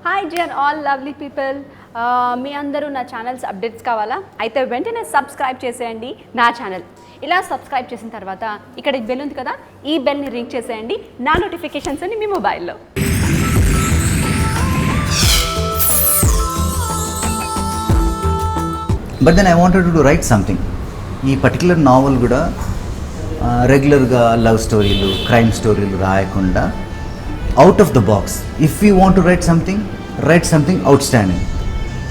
Hi dear all lovely people, మీ అందరూ నా ఛానల్స్ అప్డేట్స్ కావాలా? అయితే వెంటనే సబ్స్క్రైబ్ చేసేయండి నా ఛానల్. ఇలా సబ్స్క్రైబ్ చేసిన తర్వాత ఇక్కడ ఈ బెల్ ఉంది కదా, ఈ బెల్ని రింగ్ చేసేయండి నా నోటిఫికేషన్స్ అని మీ మొబైల్లో. But then I wanted to write something. ఈ పర్టికులర్ నావల్ కూడా రెగ్యులర్గా లవ్ స్టోరీలు, క్రైమ్ స్టోరీలు రాయకుండా out of the box, if you want to write something outstanding.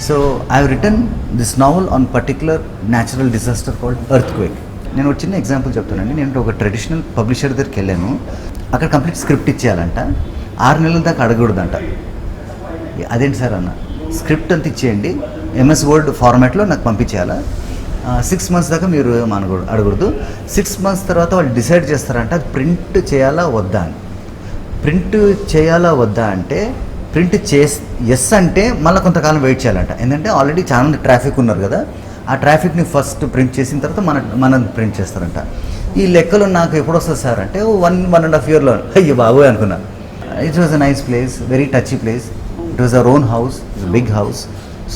So I have written this novel on particular natural disaster called earthquake. నేను ఒక చిన్న example చెప్తానండి. నేను ఒక ట్రెడిషనల్ పబ్లిషర్ దగ్గరికి వెళ్ళాను. అక్కడ కంప్లీట్ స్క్రిప్ట్ ఇచ్చేయాలంట, 6 నెలల దాకా అడగకూడదంట. అదేంటి సార్ అన్న, స్క్రిప్ట్ అంతా ఇచ్చేయండి, ఎంఎస్ వర్డ్ ఫార్మాట్లో నాకు పంపించేయాలా, 6 months దాకా మీరు అడగకూడదు. 6 months తర్వాత వాళ్ళు డిసైడ్ చేస్తారంట అది ప్రింట్ చేయాలా వద్దా అని. ప్రింట్ చేయాలా వద్దా అంటే ప్రింట్ ఎస్ అంటే మళ్ళీ కొంతకాలం వెయిట్ చేయాలంట. ఎందుకంటే ఆల్రెడీ చాలా ట్రాఫిక్ ఉన్నారు కదా, ఆ ట్రాఫిక్ని ఫస్ట్ ప్రింట్ చేసిన తర్వాత మనం ప్రింట్ చేస్తారంట. ఈ లెక్కలు నాకు ఎప్పుడు వస్తుంది సార్ అంటే 1.5 yearలో. అయ్యో బాబోయ్ అనుకున్నా. It was a nice place, very touchy place. It was our own house, big house.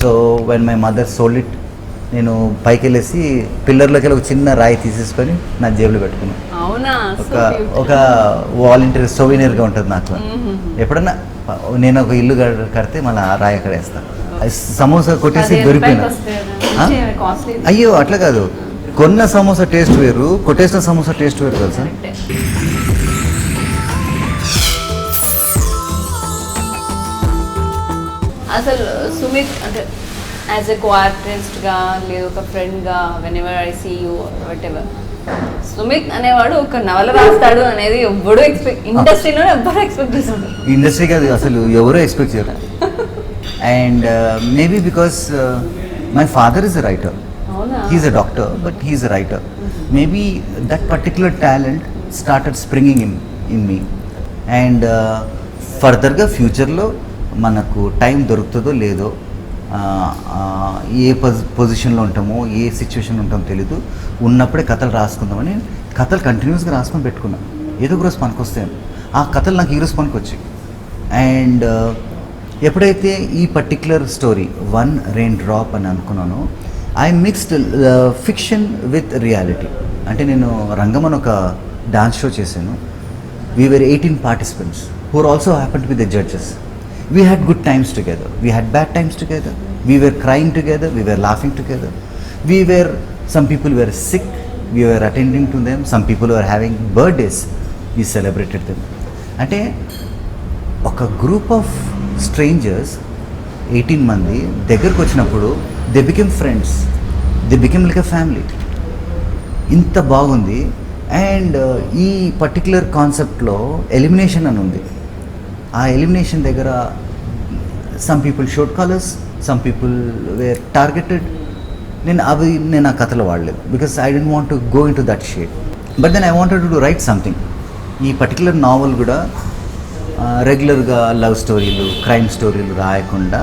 So when my mother sold it, నేను పైకి వెళ్ళేసి పిల్లర్లోకి వెళ్ళి ఒక చిన్న రాయి తీసేసుకొని నా జేబులో పెట్టుకున్నాను. ఒక వాలంటీర్ సోవినీర్గా ఉంటుంది నాకు. ఎప్పుడన్నా నేను ఒక ఇల్లు కడితే మళ్ళీ ఆ రాయి అక్కడ వేస్తాను. సమోసా కొట్టేసి దొరికిపోయినా. అయ్యో అట్లా కాదు, కొన్న సమోసా టేస్ట్ వేరు, కొట్టేసిన సమోసా టేస్ట్ వేరు కదా సార్. అసలు సుమిత్ అంటే యాజ్ ఎ కో-ఆర్టిస్ట్గా లేదు ఒక ఫ్రెండ్గా, whenever I see you whatever, Sumit అనేవాడు ఒక నవల రాస్తాడు అనేది ఎవ్వడూ ఇండస్ట్రీలో ఎవ్వరూ ఎక్స్పెక్ట్ చేస్తారు. ఇండస్ట్రీ కాదు అసలు ఎవరూ ఎక్స్పెక్ట్ చేయరు. And maybe because my father is a writer, he's a doctor but he's a writer. Maybe that particular talent started springing in me. And ఫర్దర్గా ఫ్యూచర్లో మనకు టైం దొరుకుతుందో లేదో, ఏ పొజిషన్లో ఉంటామో, ఏ సిచ్యువేషన్లో ఉంటామో తెలీదు, ఉన్నప్పుడే కథలు రాసుకుందామని కథలు కంటిన్యూస్గా రాసుకొని పెట్టుకున్నాను. ఏదో ఒక రోజు పనికొస్తాను. ఆ కథలు నాకు ఈరోజు పనికొచ్చాయి. అండ్ ఎప్పుడైతే ఈ పర్టిక్యులర్ స్టోరీ 1 rain drop అని అనుకున్నానో, I mixed fiction with reality. అంటే నేను రంగమని ఒక డాన్స్ షో చేశాను. We were 18 participants who also happened to be the judges. We had good times together, we had bad times together, we were crying together, we were laughing together, some people were sick, we were attending to them, some people were having birthdays, we celebrated them. అంటే ఒక group of strangers 18 మంది దగ్గరకు వచ్చినప్పుడు they became friends, they became like a family. ఇంత బాగుంది. And ఈ particular కాన్సెప్ట్లో elimination అని ఉంది. ఆ ఎలిమినేషన్ దగ్గర some people showed colours, some people were targeted. నేను ఆ కథలో వాడలేదు because I don't want to go into that shade. But then I wanted to write something. ఈ పర్టికులర్ నావల్ కూడా రెగ్యులర్గా లవ్ స్టోరీలు, క్రైమ్ స్టోరీలు రాయకుండా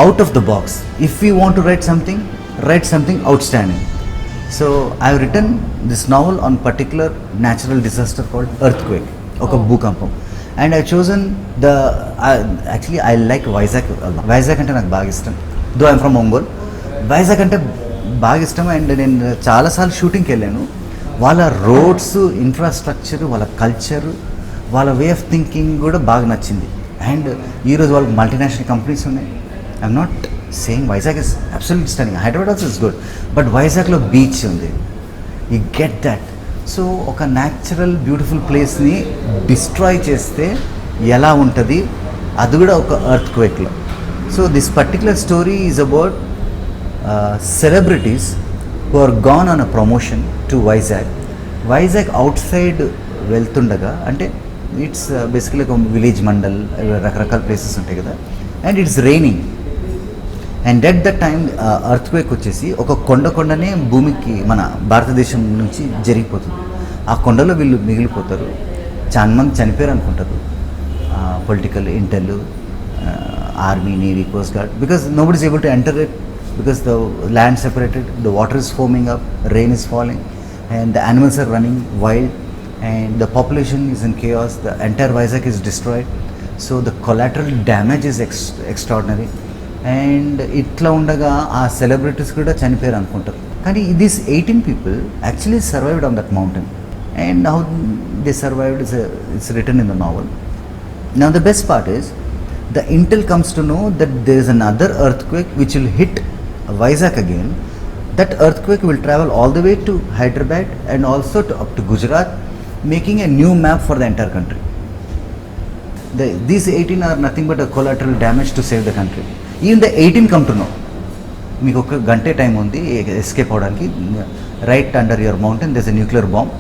out of the box, if you want to write something outstanding. So I have written this novel on particular natural disaster called earthquake, ఒక భూకంపం. And I chosen actually I like Vizag. Vizag అంటే నాకు బాగా ఇష్టం. దో I'm from Ongole. Vizag అంటే బాగా ఇష్టం. And నేను చాలాసార్లు షూటింగ్కి వెళ్ళాను. వాళ్ళ రోడ్స్, ఇన్ఫ్రాస్ట్రక్చర్, వాళ్ళ కల్చర్, వాళ్ళ వే ఆఫ్ థింకింగ్ కూడా బాగా నచ్చింది. అండ్ ఈరోజు వాళ్ళకి మల్టీనేషనల్ కంపెనీస్ ఉన్నాయి. I'm not saying Vizag is absolutely stunning, Hyderabad also is good, but వైజాగ్లో బీచ్ ఉంది, యూ గెట్ దట్. సో ఒక న్యాచురల్ బ్యూటిఫుల్ ప్లేస్ని డిస్ట్రాయ్ చేస్తే ఎలా ఉంటుంది, అది కూడా ఒక ఎర్త్క్వేక్లో. So this particular story is about celebrities who are gone on a promotion to Vizag outside వెళ్తుండగా, అంటే ఇట్స్ బేసికలీ ఒక విలేజ్ మండల్, రకరకాల ప్లేసెస్ ఉంటాయి కదా, and it's raining. And at the time earthquake వచ్చేసి ఒక కొండనే భూమికి మన భారతదేశం నుంచి జరిగిపోతుంది. ఆ కొండలో వీళ్ళు మిగిలిపోతారు. చాలా మంది చనిపోయారు అనుకుంటారు, political, intel, army, navy, coast guard, because nobody is able to enter it because the land separated, the water is foaming up, rain is falling, and the animals are running wild, and the population is in chaos. The entire Vizag is destroyed. So the collateral damage is extraordinary. And ఇట్లా ఉండగా ఆ celebrities కూడా చనిపోయారు అనుకుంటారు, కానీ these 18 people actually survived on that mountain. And how they survived it's return in the naval. Now the best part is the intel comes to know that there is another earthquake which will hit Vizag again. That earthquake will travel all the way to Hyderabad and also up to Gujarat, making a new map for the entire country. These 18 are nothing but a collateral damage to save the country. Even the 18 come to know. మీకు ఒక గంటే time ఉంది escape అవడానికి. Right under your mountain there is a nuclear bomb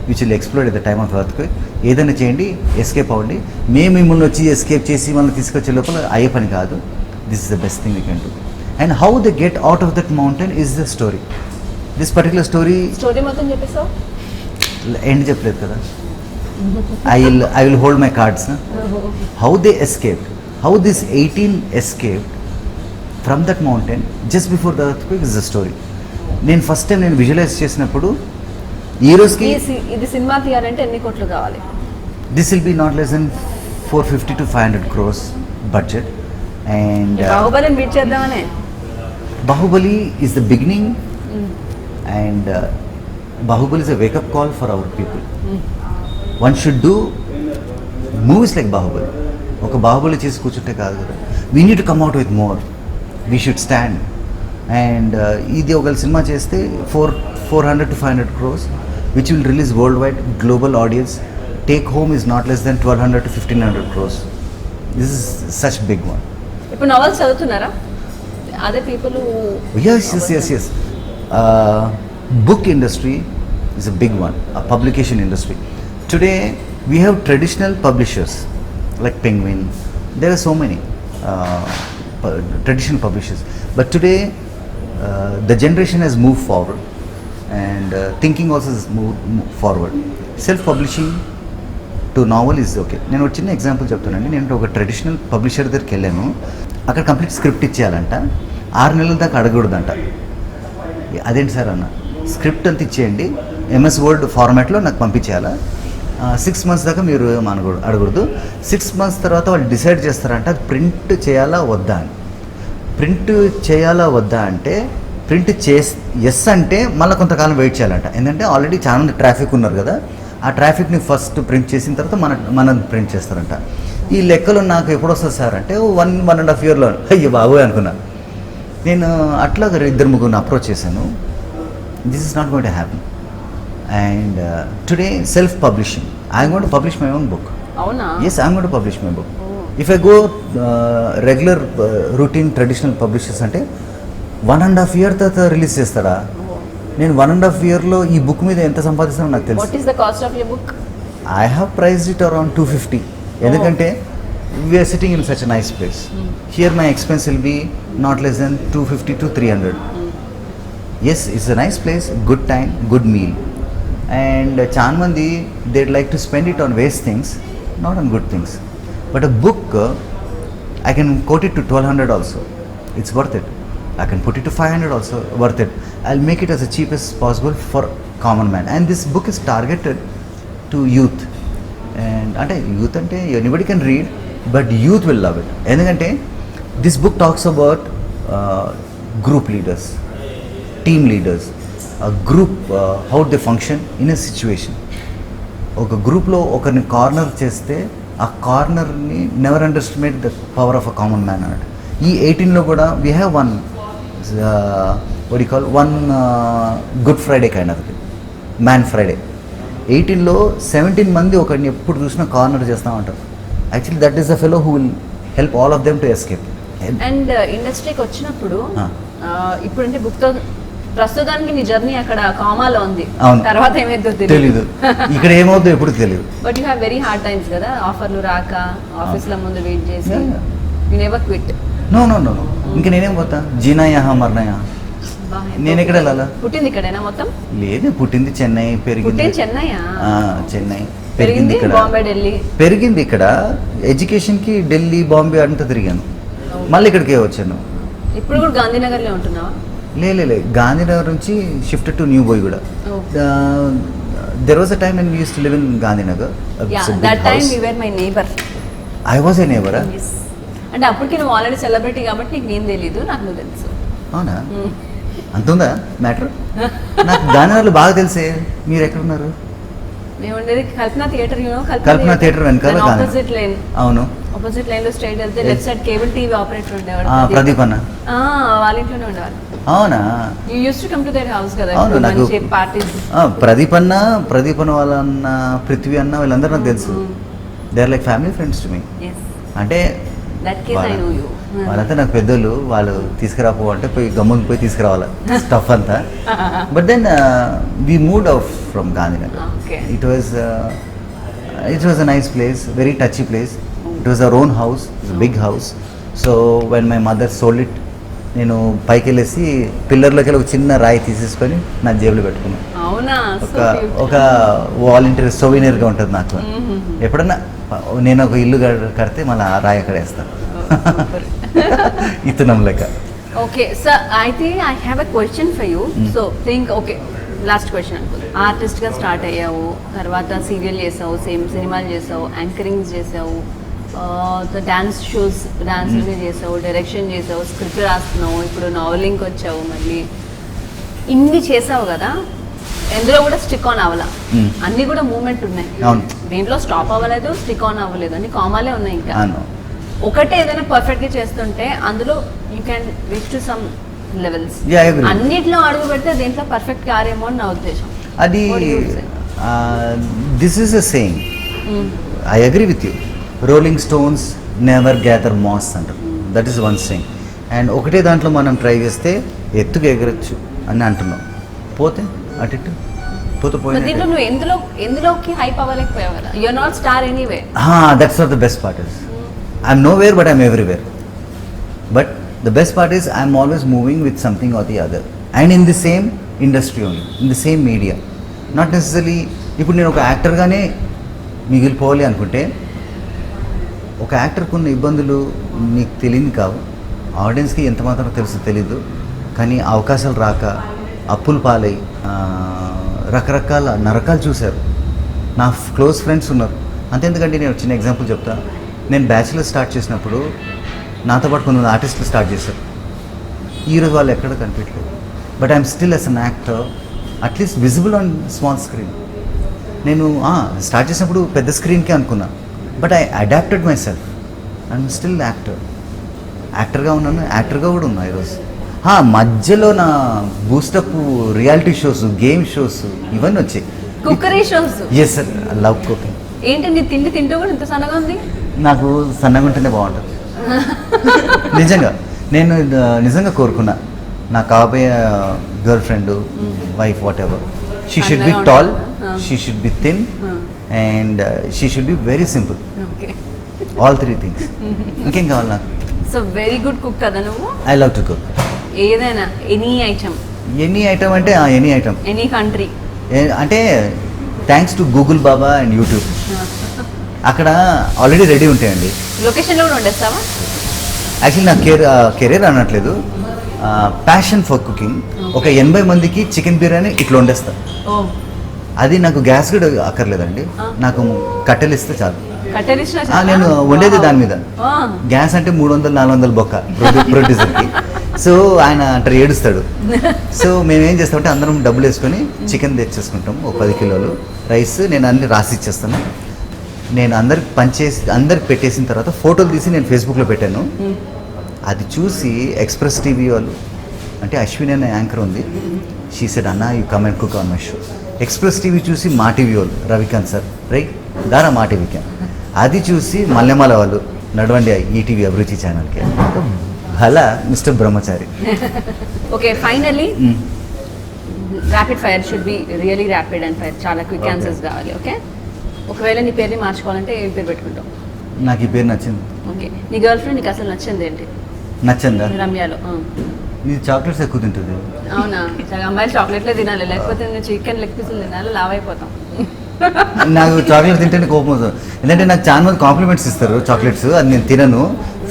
which will explode at the time of earthquake. ఏదైనా చేయండి, escape అవ్వండి. మేము మిమ్మల్ని వచ్చి ఎస్కేప్ చేసి మనల్ని తీసుకొచ్చే లోపల అయ్యే పని కాదు. This is the best thing we can do. And how they get out of that mountain is the story. This particular story మొత్తం చెప్పేసావు, ఎండ్ చెప్పలేదు కదా. I will hold my cards. How they escaped, how these 18 escaped from that mountain just before the earthquake is the story. నేను first time నేను visualise చేసినప్పుడు ఈ రోజుకి ఇది cinema తీయాలంటే ఎన్ని కోట్లు కావాలి? This will be not less than 450 to 500 crores budget. And బాహుబలిని బీట్ చేద్దామనే. Baahubali is the beginning and Bahubali is a wake up call for our people. One should do movies like Bahubali. ఒక బాహుబలి చేసి కూర్చుంటే కాదు కదా. We need to come out with more. We should stand. And ఇది ఒక cinema చేస్తే 400 to 500 crores which will release worldwide, global audience. Take home is not less than 1200 to 1500 crores. This is such big one. ఇప్పుడు novels చదువుతున్నారా? అదే people yes. Book industry is a big one, a publication industry. Today we have traditional publishers like Penguin. There are so many traditional publishers, but today the generation has moved forward and thinking also has moved forward. Self publishing to novel is okay. నేను ఒక చిన్న example చెప్తానండి. నేను ఒక traditional publisher దగ్గరికి వెళ్ళాను. అక్కడ complete script ఇచ్చేయాలంట, 6 నెలల దాకా అడగకూడదంట. అదేంటి సార్ అన్న, స్క్రిప్ట్ అంతా ఇచ్చేయండి, ఎంఎస్ వర్డ్ ఫార్మాట్లో నాకు పంపించేయాలా, 6 months దాకా మీరు అడగకూడదు. 6 months తర్వాత వాళ్ళు డిసైడ్ చేస్తారంట అది ప్రింట్ చేయాలా వద్దా అని. ప్రింట్ చేయాలా వద్దా అంటే ప్రింట్ ఎస్ అంటే మళ్ళీ కొంతకాలం వెయిట్ చేయాలంట. ఎందుకంటే ఆల్రెడీ చాలా మంది ట్రాఫిక్ ఉన్నారు కదా, ఆ ట్రాఫిక్ని ఫస్ట్ ప్రింట్ చేసిన తర్వాత మనం ప్రింట్ చేస్తారంట. ఈ లెక్కలు నాకు ఎప్పుడు వస్తుంది సార్ అంటే 1.5 yearలో. అయ్యో బాబోయ్ అనుకున్నా నేను. అట్లా 2-3 అప్రోచ్ చేశాను. This is not going to happen. And today self-publishing. I'm going to publish my own book. Avuna? Yes, I'm going to publish my book. If I go regular routine traditional publishers అంటే 1.5 year తర్వాత release చేస్తాడా? నేను 1.5 yearలో ఈ book మీద ఎంత సంపాదిస్తానో నాకు తెలుసు. What is the cost of your book? I have priced it around 250. ఎందుకంటే we are sitting in such a nice place. Here my expense will be not less than 250 to 300. Yes, it's a nice place, good time, good meal. And చాలా మంది they'd like to spend it on waste things, not on good things. But a book, I can quote it to 1200 also. It's worth it. I can put it to 500 also, worth it. I'll make it as cheap as possible for common man. And this book is targeted to youth. And అంటే youth అంటే anybody can read, but youth will love it. ఎందుకంటే this book talks about group leaders, team leaders, a group, how they function in a situation. ఒక గ్రూప్లో ఒకరిని corner చేస్తే ఆ కార్నర్ని never underestimate the power of a common man అన్నట్టు. ఈ 18లో కూడా we have one what you call one good Friday kind of man Friday. 18లో 17 మంది ఒకరిని ఎప్పుడు చూసినా కార్నర్ చేస్తూ ఉంటారు. Actually that is the fellow who will help all of them to escape. And ఇండస్ట్రీకి వచ్చినప్పుడు ఇప్పుడంటే బుక్తో ప్రస్తుతానికి నీ జర్నీ అక్కడ కామాలో ఉంది, తర్వాత ఏమైందో తెలియదు, ఇక్కడ ఏమవుతుందో ఎప్పుడు తెలియదు. But you have very hard times కదా, ఆఫర్లు రాక ఆఫీస్ల ముందు వెయిట్ చేసి you never quit. No no no no ఇంకా నేనేం పోతా, జీనా యహా మర్నా యహా. నేను ఎక్కడ వెళ్ళాలా? పుట్టింది ఇక్కడేనా మొత్తం? లేదు, పుట్టింది చెన్నై, పెరిగింది చెన్నై, పెరిగింది ఇక్కడ, బాంబే, ఢిల్లీ. పెరిగింది ఇక్కడ. ఎడ్యుకేషన్కి ఢిల్లీ, బాంబే అంతా తిరిగాను, మళ్ళీ ఇక్కడికే వచ్చాను. ఇప్పుడు కూడా గాంధీనగర్లో ఉంటున్నావా? లే గాంధీనగర్ నుంచి షిఫ్ట్ టు న్యూ బోయ్ కూడా. There was a time when we used to live in Gandhinagar. Yeah, that time we were my neighbor. I was a నేబరా? Yes. అంటే అప్పటికి నువ్వు ఆల్రెడీ సెలబ్రిటీ కాబట్టి నీకు నేను తెలీదు, నాకు నువ్వు తెలుసు. అవునా, అంతుందా మ్యాటర్? నాకు గాంధీనగర్లో బాగా తెలిసే. మీరు ఎక్కడున్నారు? మేము ఉండేది కల్పన థియేటర్, కల్పన థియేటర్ వెనకాల ఆపోజిట్ లైన్. అవును, ఆపోజిట్ లైన్ లో స్ట్రైట్ వెళ్తే left side cable TV operator ఉండేవాడు, ప్రదీప్ అన్న. వాళ్ళ ఇంట్లోనే ఉండేవారు. అవునా, you use to come to their house కదా. అవును, నాకు పార్టీస్. ప్రదీప్ అన్న వాళ్ళ అన్న, పృథ్వీ అన్న, వీళ్ళందరూ నాకు తెలుసు. They are like family friends to me. అంటే వాళ్ళంతా నాకు పెద్దోళ్ళు. వాళ్ళు తీసుకురాపో అంటే పోయి గమ్మున పోయి తీసుకురావాలి స్టఫ్ అంతా. But then we moved out from Gandhinagar. It was a nice place, very touchy place. It was our own house, big house. So when my mother sold it, నేను పైకి వెళ్ళేసి పిల్లర్లోకి వెళ్ళి ఒక చిన్న రాయి తీసేసుకొని నా జేబులో పెట్టుకున్నాను. ఒక వాలంటీర్ సోవినీర్గా ఉంటుంది నాకు. ఎప్పుడన్నా నేను ఒక ఇల్లు కడితే మళ్ళీ ఆ రాయి అక్కడ వేస్తాను. ఇతనం లెక్క. ఓకే సార్, అయితే I have a question for you. So think, okay last question అనుకో. ఆర్టిస్ట్గా స్టార్ట్ అయ్యావు, తర్వాత సీరియల్ చేసావు, సినిమాలు చేసావు, యాంకరింగ్ చేసావు, డాన్స్ షోస్ డాన్సింగ్ చేసావు, డైరెక్షన్ చేసావు, స్క్రిప్ట్ రాస్తున్నావు, ఇప్పుడు నావెలింగ్కి వచ్చావు, మళ్ళీ ఇన్ని చేసావు కదా. ఎందులో కూడా స్టిక్ ఆన్ అవ్వాల, అన్ని కూడా మూమెంట్ ఉన్నాయి. దీంట్లో స్టాప్ అవ్వలేదు, స్టిక్ ఆన్ అవ్వలేదు, అన్ని కామాలే ఉన్నాయి. ఇంకా ఒకటే ఏదైనా పర్ఫెక్ట్ గా చేస్తుంటే అందులో you can reach to some levels. అన్నిట్లో అడుగు పెడితే దీంట్లో పర్ఫెక్ట్ కారేమో అని నా ఉద్దేశం. అది this is a saying, I agree with you. Rolling stones never gather moss అంటారు. That is one saying. And ఒకటే దాంట్లో మనం ట్రై చేస్తే ఎత్తుకు ఎగరచ్చు అని అంటున్నాం. పోతే అటు ఇటు పోతే పోయి దీంట్లో నువ్వు ఎందులోకి హైప్ అవ్వలేకపోయావు కదా. You are not star anyway. That's not the best part. Is I'm nowhere but I'm everywhere. But the best part is I'm always moving with something or the other. And in the same industry only, in the same media. Not necessarily, ఇప్పుడు నేను ఒక యాక్టర్గానే మిగిలిపోవాలి అనుకుంటే, ఒక యాక్టర్కు ఉన్న ఇబ్బందులు నీకు తెలియని కావు, ఆడియన్స్కి ఎంత మాత్రం తెలుసు తెలీదు. కానీ అవకాశాలు రాక అప్పులు పాలై రకరకాల నరకాలు చూశారు. నా క్లోజ్ ఫ్రెండ్స్ ఉన్నారు. అంతెందుకంటే నేను చిన్న ఎగ్జాంపుల్ చెప్తాను. నేను బ్యాచిలర్ స్టార్ట్ చేసినప్పుడు నాతో పాటు కొంతమంది ఆర్టిస్టులు స్టార్ట్ చేశారు. ఈరోజు వాళ్ళు ఎక్కడ కనిపించలేదు. But I'm still as an actor, at least visible on small screen. నేను స్టార్ట్ చేసినప్పుడు పెద్ద స్క్రీన్కే అనుకున్నా. But I adapted myself. I'm still యాక్టర్గా ఉన్నాను, యాక్టర్గా కూడా ఉన్నా ఈరోజు. మధ్యలో నా boost up reality shows, game shows ఇవన్నీ వచ్చాయి. Cookery shows. Yes sir, love cooking. ఏంటండి తిండి తింటూ కూడా ఇంత సన్నగా ఉంది? నాకు సన్నగా ఉంటేనే బాగుంటుంది. నిజంగా నేను నిజంగా కోరుకున్నా నా కాబోయే girl friend, wife, what ever, she should be tall, she should be thin, and she should be very simple. All three things. ఇంకేం కావాలి నాకు? సో వెరీ గుడ్ కుక్ కదా నువ్వు? I love to cook. ఏదైనా ఎనీ ఐటమ్ అంటే any item, any country. అంటే thanks to Google Baba and YouTube. అక్కడ already ready ఉంటాయండి. లొకేషన్లో కూడా ఉండేస్తావా? యాక్చువల్లీ నా కెరీర్ అనట్లేదు, ప్యాషన్ ఫర్ కుకింగ్. ఒక 80 మందికి చికెన్ బిర్యానీ ఇట్లా వండేస్తాను. అది నాకు గ్యాస్ కూడా అక్కర్లేదండి, నాకు కట్టెలు ఇస్తే చాలు. నేను వండేది దాని మీద. గ్యాస్ అంటే 300-400 బొక్క ప్రొడ్యూసర్కి. సో ఆయన అంటారు, ఏడుస్తాడు. సో మేము ఏం చేస్తామంటే అందరం డబ్బులు వేసుకొని చికెన్ తెచ్చేసుకుంటాం, ఒక 10 కిలోలు రైస్. నేను అన్ని రాసి ఇచ్చేస్తాను. నేను అందరికి పెట్టేసిన తర్వాత ఫోటోలు తీసి నేను ఫేస్బుక్లో పెట్టాను. అది చూసి ఎక్స్ప్రెస్ టీవీ వాళ్ళు, అంటే అశ్విని అనే యాంకర్ ఉంది, షీ సెడ్ అన్నా you come and cook on my show. Express TV చూసి మా టీవీ వాళ్ళు, రవికాంత్ సార్ రైట్ దారా మా టీవీకి, అది చూసి మల్లెమాల వాళ్ళు నడవండి ఈటీవీ అభిరుచి ఛానల్కి. హలా mister Brahmachari. Okay, finally rapid fire should be really rapid and fire. చాలా క్విక్ ఆన్సర్స్ కావాలి. ఓకే, ఒకవేళ నీ పేరుని మార్చుకోవాలంటే ఏం పేరు పెట్టుకుంటావు? నాకు ఈ పేరు నచ్చింది. ఓకే, నీ గర్ల్ ఫ్రెండ్ నీకు అసలు నచ్చింది ఏంటి? నచ్చిందా? రమ్యలో ఇది చాక్లెట్స్ ఎక్కువ తింటుంది. అవునా? అమ్మాయిలు చాక్లెట్లే తినాలి, లేకపోతే చికెన్ లెగ్ పీసులు తినాలి, లావ్ అయిపోతాం. నాకు చాక్లెట్ తింటేనే కోపం వస్తుంది. ఎందుకంటే నాకు చాలా మంది కాంప్లిమెంట్స్ ఇస్తారు చాక్లెట్స్, అది నేను తినను,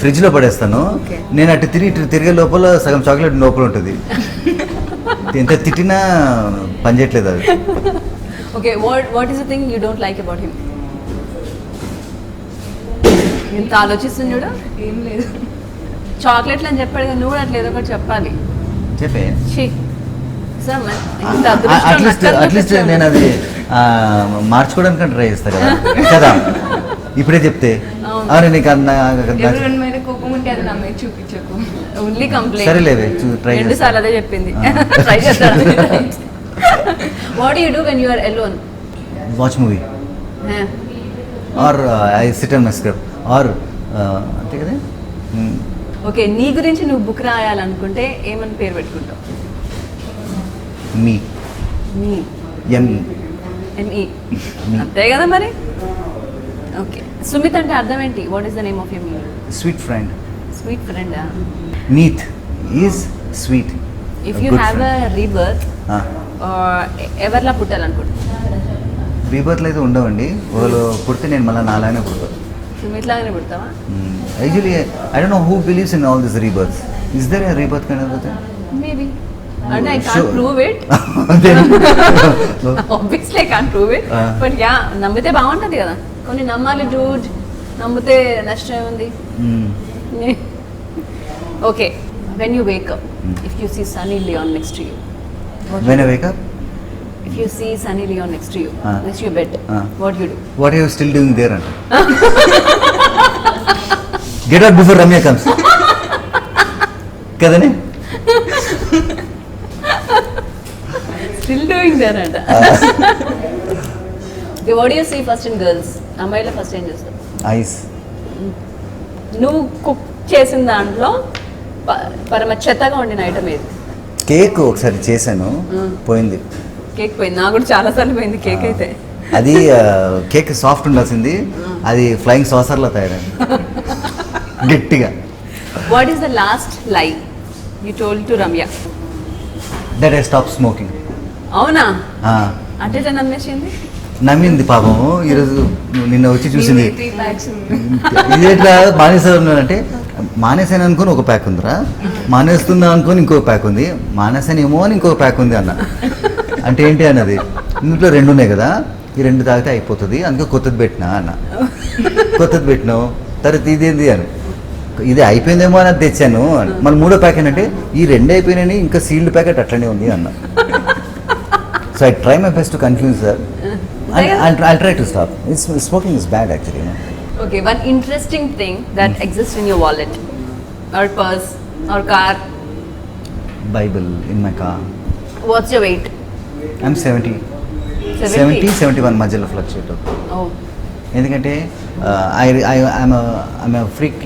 ఫ్రిడ్జ్లో పడేస్తాను. నేను అటు తిరిగే లోపల సగం చాక్లెట్ లోపల ఉంటుంది. ఎంత తిట్టినా పని చేయట్లేదు అది. Okay, what is the thing you don't like about him? ఇంత ఆలోచిస్తుంది చూడు. ఏం లేదు. చాక్లెట్లు అని చెప్పాడు కదా, నువ్వు కూడా అట్లా ఏదో ఒకటి చెప్పాలి. చెప్పే ఛీ. సార్ మరి ఇంత అదృష్టం అట్లీస్ట్ నక్కలు అట్లీస్ట్ చూపించావు. నేను అది మార్చుకోవడానికి ట్రై చేస్తా కదా కదా ఇప్పుడే చెప్తే అవును. అవును నీకు ఎవరి మీద కోపం ఉంటే అది నా మీద చూపించకు. Only complaint. సరేలేవే ట్రై రెండు చేస్తా సార్లు అదే చెప్పింది. ఆ. ట్రై చేస్తాను. What you do when you are alone? Watch movie or I sit and my script or అంతే కదా. ఓకే, నీ గురించి నువ్వు బుక్ రాయాలనుకుంటే ఏమని పేరు పెట్టుకుంటావు? Me me M E M E Me. అంతే కదా మరి. ఓకే, సుమిత్ అంటే అర్థం ఏంటి? What is the name of your me? Sweet friend. Sweet ఫ్రెండా? మీత్ is sweet. If you have a rebirth ఎవరిలా పుట్టాలనుకుంటున్నావు? రీబర్త్లు అయితే ఉండవండి. ఒకళ్ళు పుడితే నేను మళ్ళీ నాలాగానే పుడతాను. సుమిత్ లాగానే పుడతావా? Actually, I don't know who believes in all these rebirths. Is there a rebirth kind of a thing? Maybe. అంటే I can't Sure. Prove it. Then, obviously I can't prove it. Ah. But yeah, నమ్మితే బాగుంటుంది కదా. కొన్ని నమ్మాలి Dude. నమ్మితే నష్టం ఉంది. mm, okay, when you wake up, if you see Sunny Leone next to you, when I wake up, if you see Sunny Leone next to you, Ah. Next you bed, Ah. What you do? what are you still doing there? Anta? Get out before Ramya comes. Kadane? Still doing there అంట. What you see first in girls? అమ్మాయిలో first ఏం చేస్తావు? Eyes. నువ్వు cook చేసిన దాంట్లో పరమ చెత్తగా వండిన ఐటమ్ ఏది? కేక్ ఒకసారి చేశాను, పోయింది. కేక్ పోయింది. నాకు కూడా చాలా సార్లు పోయింది కేక్ అయితే. అది కేక్ సాఫ్ట్ ఉండాల్సింది, అది ఫ్లయింగ్ సాసర్లో తయారైంది గట్టిగా. వాట్ ఈస్ ద లాస్ట్ లై you told to Ramya? That I stop smoking. అవునా? అంటే నమ్మేసింది. నమ్మింది పాపం. ఈరోజు నిన్న వచ్చి చూసింది, 3 packs ఉంది. ఇది ఎట్లా మానేసానంటే, మానేసాను అనుకుని ఒక ప్యాక్ ఉందిరా, మానేస్తుందా అనుకొని ఇంకో ప్యాక్ ఉంది, మానేసానేమో అని ఇంకో ప్యాక్ ఉంది అన్న. అంటే ఏంటి అన్నది, ఇంట్లో 2 ఉన్నాయి కదా, ఈ 2 తాగితే అయిపోతుంది, అందుకే కొత్తది పెట్టినా అన్న. కొత్తది పెట్టినావు, తర్వాత ఇదేంది అని, ఇది అయిపోయిందేమో అని అది తెచ్చాను అని. మళ్ళీ 3వ ప్యాక్ ఏంటంటే, ఈ 2 అయిపోయినాయి, ఇంకా సీల్డ్ ప్యాకెట్ అట్లనే ఉంది అన్న. So I try my best to confuse sir. I'll try to stop. Smoking is bad actually. You know? Okay, one interesting thing that exists in your wallet or purse or car. Bible in my car. What's your weight? I'm 70. 70, 71 మధ్యలో fluctuate అవుతుంది. Oh, ఎందుకంటే I'm a freak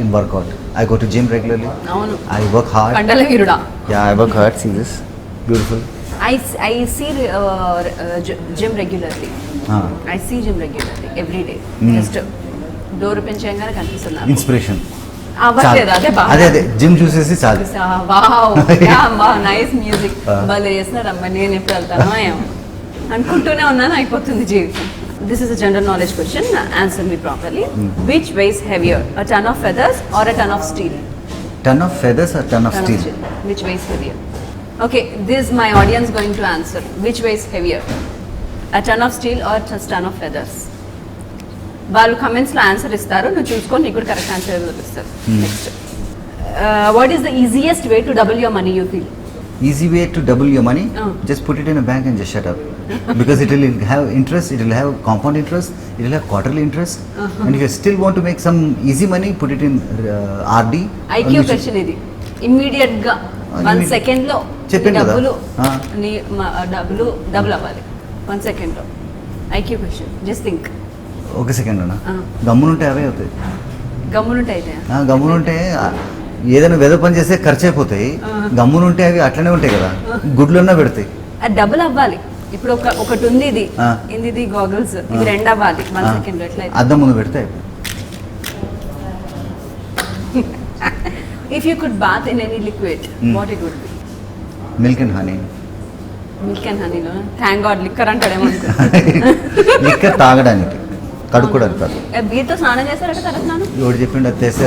in workout. I go to gym regularly. అవును. I work hard. కండల వీరుడా. Yeah, I work hard. See this? Beautiful. I see gym regularly. I see gym regularly every day. Just door open చేయగానే కనిపిస్తున్నా. Inspiration. అవ్వట్లేదు అదే బాగా. అదే gym చూసేసి చాలు. Wow, nice music. Ah. భలే చేస్తున్నారమ్మా. నేను ఎప్పుడు వెళ్తానో ఏమో అనుకుంటూనే ఉన్నాను, అయిపోతుంది జీవితం. This is a general knowledge question. Answer me properly. Which weighs heavier, a ton of feathers or a ton of steel? Ton of feathers or ton of Ton of steel? steel. Which weighs heavier? Okay, this is my audience going to answer. Which weighs heavier, a ton of steel or a ton of feathers? వాళ్ళు కమెంట్స్లో answer ఇస్తారు, నువ్వు చూసుకొని నీకు కూడా correct answer చూపిస్తారు. Next, what is the easiest way to double your money you feel? Easy way to double your money? Oh. Just put it in a bank and just shut up. Because it will have interest, it will have compound interest, it will have quarterly interest. And if you still want to make some easy money, put it in RD. IQ question ఇది. Immediate గా 1 immediate. Second లో చెప్పాను కదా. డబ్బులు Ah. Double అవ్వాలి 1 second లో. IQ question, just think. ఒక second అన్న, Ah. గమ్మునుంటే అవే అవుతాయి. గమ్మునుంటే అయితే గమ్మునుంటే ఏదైనా వెద పని చేస్తే ఖర్చు అయిపోతాయి. గమ్మునుంటే అవి అట్లనే ఉంటాయి కదా, గుడ్లన్నా పెడతాయి. అది డబుల్ అవ్వాలి. ఇప్పుడు ఒకటి ఉంది, ఇది Ah. ఇది గాగల్స్, ఇది 2 అవ్వాలి 1 సెకండ్ లో. ఎట్లా? అద్దం ముందు పెడితే if you could bath in any liquid, what it would be? Milk and honey. Milk and హనీలో థ్యాంక్ గాడ్ లిక్కర్ అంటాడేమో. లిక్కర్ తాగడానికి, కడుక్కోవడానికి కాదు. బీర్తో స్నానం చేస్తారట కదా స్నానం. ఎవడు చెప్పిండు అది తెస్తే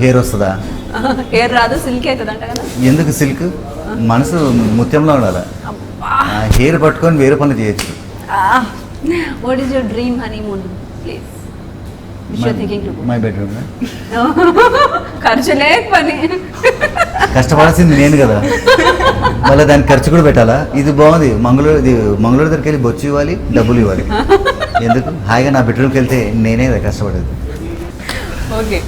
హెయిర్ వస్తుందా? హెయిర్ రాదు, సిల్క్ అవుతుంది అంట కదా. ఎందుకు సిల్క్? మనసు ముత్యంలో ఉండాలి. అబ్బా. హెయిర్ పట్టుకొని వేరే పనులు చేయొచ్చు. What is your dream honeymoon place? Which you thinking to my bedroom. ఖర్చులే పని. కష్టపడాల్సింది నేను కదా, మళ్ళీ దానికి ఖర్చు కూడా పెట్టాలా? ఇది బాగుంది, మంగళూరు దగ్గరికి వెళ్ళి బొచ్చు ఇవ్వాలి, డబ్బులు ఇవ్వాలి. ఎందుకు? హాయిగా నా బెడ్రూమ్కి వెళ్తే నేనే కదా కష్టపడేది. Okay,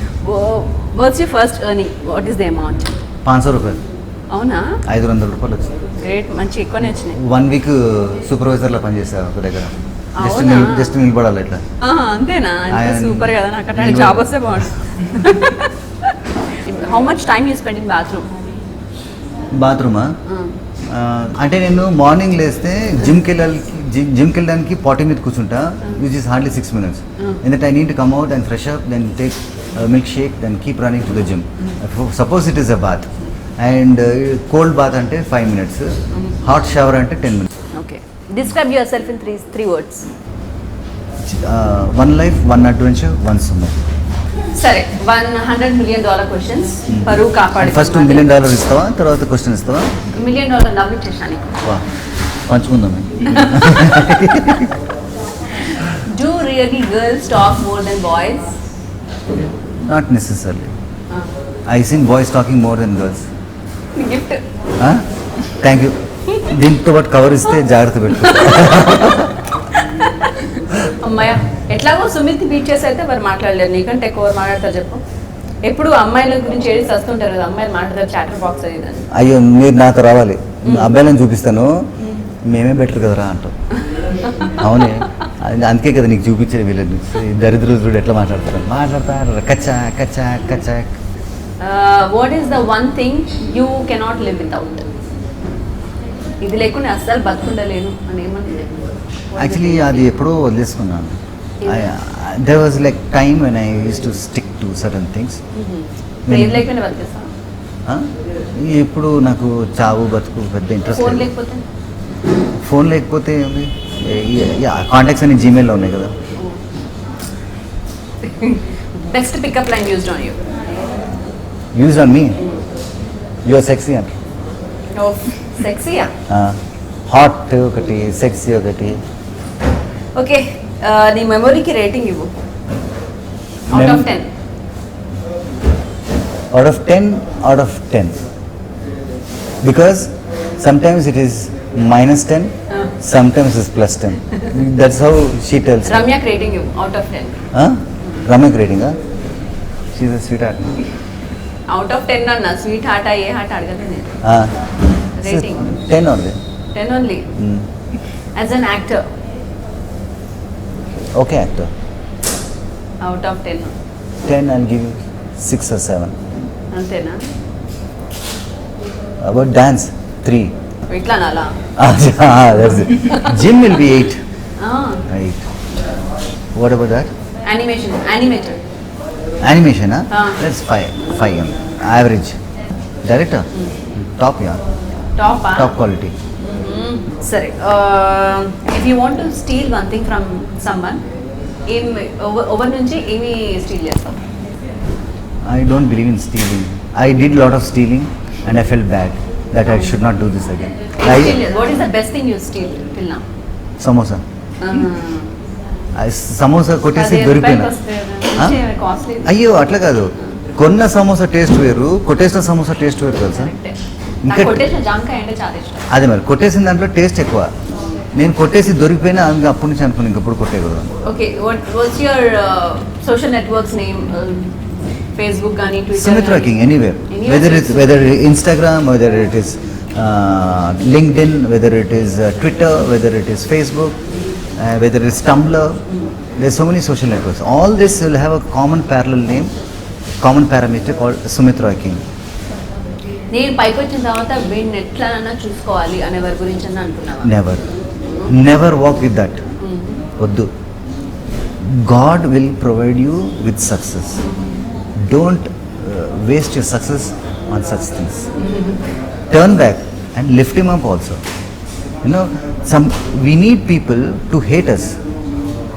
what's your first earning? What is the amount? 500 రూపాయలు. అవునా? 500 రూపాయలు వచ్చింది. గ్రేట్, మంచి ఎక్కువనే వచ్చినాయి. 1 వీక్ సూపర్వైజర్లా పనిచేశాను ఒక దగ్గర. అవునా? జస్ట్ నిలబడాలి ఇట్లా. అంతేనా? ఆయన సూపర్ కదా, నాకు అట్లాంటి జాబ్ వస్తే బాగుంటుంది. How much time you spend in bathroom? బాత్రూమా? అంటే నేను మార్నింగ్ లేస్తే జిమ్కి వెళ్ళడానికి 40 minutes కూర్చుంటా, విచ్ ఇస్ హార్డ్లీ 6 minutes. ఎందుకంటే I need to come out and fresh up, then take milkshake, then keep running to the gym. Suppose it is a bath and cold bath అంటే 5 minutes, hot shower అంటే 10 minutes. Okay, describe yourself in three words. 1 life, 1 adventure, 1 summer. సరే, $100 million questions. పరువు కాపాడు. First $1 million ఇస్తావా, తర్వాత question ఇస్తావా? $1 million నవ్వు ఇచ్చేసాను. వా, పంచుకుందాం. Do really girls talk more than boys? Not necessary. I seen boys talking more than girls. Gift. Thank you. దీంతో పాటు కవర్ ఇస్తే జాగ్రత్త పెట్టు. అమ్మాయ, ఎట్లాగో సుమిత్ బీట్ చేసి అయితే మరి మాట్లాడలేరు, నీకంటే ఎక్కువ మాట్లాడతారు చెప్పు. ఎప్పుడు అమ్మాయిల గురించి ఏది వస్తుంటారు కదా, అమ్మాయిలు మాట్లాడతారు చాటర్ బాక్స్ అది అని. అయ్యో, మీరు నాతో రావాలి, అబ్బాయిలను చూపిస్తాను, మేమే బెటర్ కదరా అంటాం. అవునే, అందుకే కదా నీకు చూపించేది. వీళ్ళని దరిద్రులు చూడు ఎట్లా మాట్లాడతారు కచ్చా కచ్చా కచ్చా. What is the one thing you cannot live without? ఇది లేకుండా అస్సలు బతుకుండలేను అని ఏమన్నా? యాక్చువల్లీ అది ఎప్పుడో వదిలేసుకున్నాను. There was like time when I use to stick to certain things. ఏది లేకుండా బతికేస్తాను. ఇప్పుడు నాకు చావు బతుకు పెద్ద ఇంట్రెస్ట్. ఫోన్ లేకపోతే? ఫోన్ లేకపోతే ఉంది, కాంటాక్ట్స్ అన్ని జీమెయిల్లో ఉన్నాయి కదా. Best pickup line used on you? Use on me, you are sexy అంట. సెక్సీయా? హాట్ ఒకటి, సెక్సీ ఒకటి. ఓకే, నీ మెమొరీకి రేటింగ్ ఇవ్వు. Out of 10. Out of 10, out of 10. Because sometimes it is -10, sometimes it's +10. That's how she tells me. రమ్యకి rating ఇవ్వు out of 10. Ramyak rating, she's a sweetheart. Out of 10 అన్న, sweet heart ఏ heart అడగదు నేను. Rating. 10 only. 10 only. As an actor. Okay, actor. Out of 10. 10, I'll give you 6 or 7. అంతేనా? About dance, 3. ఇట్లా నాలా? That's it. Gym will be 8. 8. What about that? Animation, animator. Animation, huh? That's 5. Average. Director? Top, yeah. Top, Top quality. సరే, if you want to steal one thing from someone, ఎవరి నుంచి ఏమి steel చేస్తాం? I don't believe in stealing. I did a lot of stealing and I felt bad that I should not do this again. What is the best thing you steal till now? Samosa. Samosa కొట్టేసి దొరికిపోయినా. Costly. అయ్యో అట్లా కాదు, కొన్న samosa taste వేరు, కొట్టేసిన samosa taste వేరు తెలుసా. ఇంకా కొట్టేసిన జాంకాయ అంటే చాలా ఇష్టం. అదే మరి, కొట్టేసిన దాంట్లో టేస్ట్ ఎక్కువ. నేను కొట్టేసి దొరికిపోయినా అప్పటి నుంచి అనుకున్నాను ఇంకప్పుడు కొట్టేయకూడదు. Okay, what's your social networks name? Facebook కానీ, Twitter? Sumitra King, anywhere. Whether Instagram, whether it is LinkedIn, whether it is Twitter, whether it is Facebook, whether it is Tumblr. There's so many social networks. All this will have a common parallel name, common parameter called Sumitra King. నేను పైకి వచ్చిన తర్వాత వీడిని ఎట్లనన్నా చూసుకోవాలి అనే వారి గురించి అని అనుకున్నావా? Never walk with that. వద్దు. God will provide you with success. Don't waste your success on such things. Turn back and lift him up also. You know, we need people to hate us.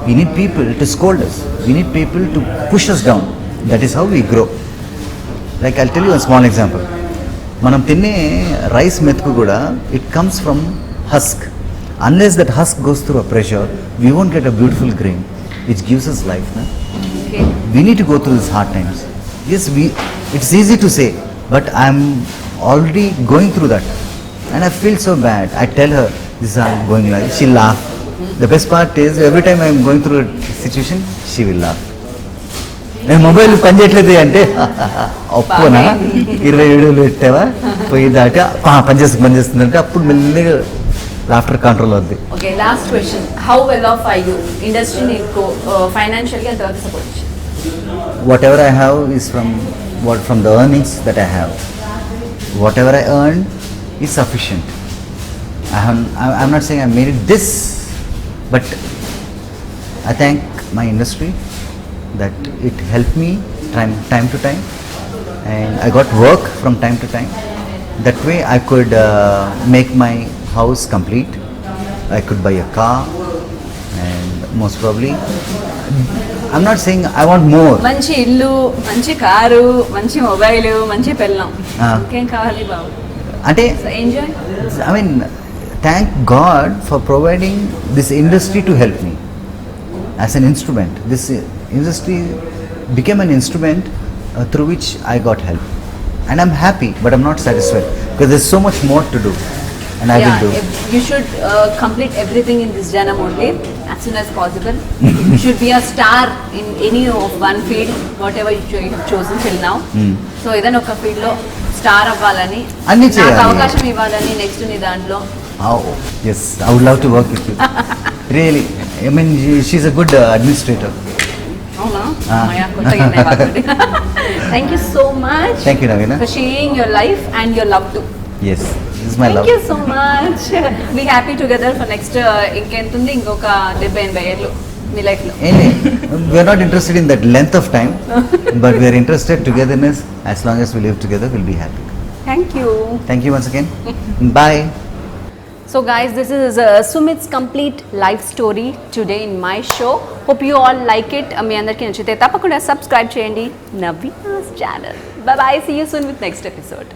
We need people to scold us. We need people to push us down. That is how we grow. Like I'll tell you a small example. మనం తినే rice మెతుకు కూడా it comes from husk. Unless that husk goes through a pressure, we won't get a beautiful grain which gives us life. Okay. We need to go through these hard times. Yes, it's easy to say, but I'm already going through that. And I feel so bad. I tell her, this is how I'm going like, she'll laugh. The best part is, every time I'm going through a situation, she will laugh. నేను mobile పని చేయట్లేదు అంటే ఒప్పునా 27 పెట్టావా పోయి దాటి పనిచేస్తుంది అంటే అప్పుడు మెల్లిగా లాఫ్టర్ కంట్రోల్ అవుద్ది. Okay, last question, how well of I you industry నీకు ఫైనాన్షియల్గా ఎంతవరకు సపోర్ట్ ఇచ్చింది? Whatever I have is from the earnings that I have. Whatever I earn is sufficient. I'm not saying I made it this, but I thank my industry that it helped me time to time, and I got work from time to time. That way I could make my house complete. I could buy a car, and most probably, I'm not saying I want more. మంచి ఇల్లు, మంచి car, మంచి mobile, మంచి పెళ్ళం, Ah. ఇంకేం కావాలి బాబు? అంటే enjoy. I mean, thank God for providing this industry to help me as an instrument. This industry became an instrument through which I got help. And I'm happy, but I'm not satisfied because there's so much more to do. And I will do. You should complete everything in this janam only as soon as possible. You should be a star in any of one field, whatever you have chosen till now. So ఏదైనా ఒక field లో star అవ్వాలని, అన్నీ నాకు చేయాలి. అవకాశం ఇవ్వాలని next నీ దాంట్లో. Oh, yes, I would love to work with you. Really, I mean, she's a good administrator. అవునా? Ah. Thank you so much Thank you, Navina. for sharing your life and your love too. Yes, this is my Thank love. you so much. Be happy together for next ఇంకెంత ఉంది, ఇంకొక 70-80 ఏళ్ళు మీ life లో. We are not interested in that length of time, but we are interested togetherness. As long as we live together, we'll be happy. Thank you. Thank you once again. Bye. So guys, this is Sumit's complete life story today in my show. Hope you all like it. మీ అందరికీ నచ్చితే తప్పకుండా subscribe చేయండి Naveena's channel. Bye bye. See you soon with next episode.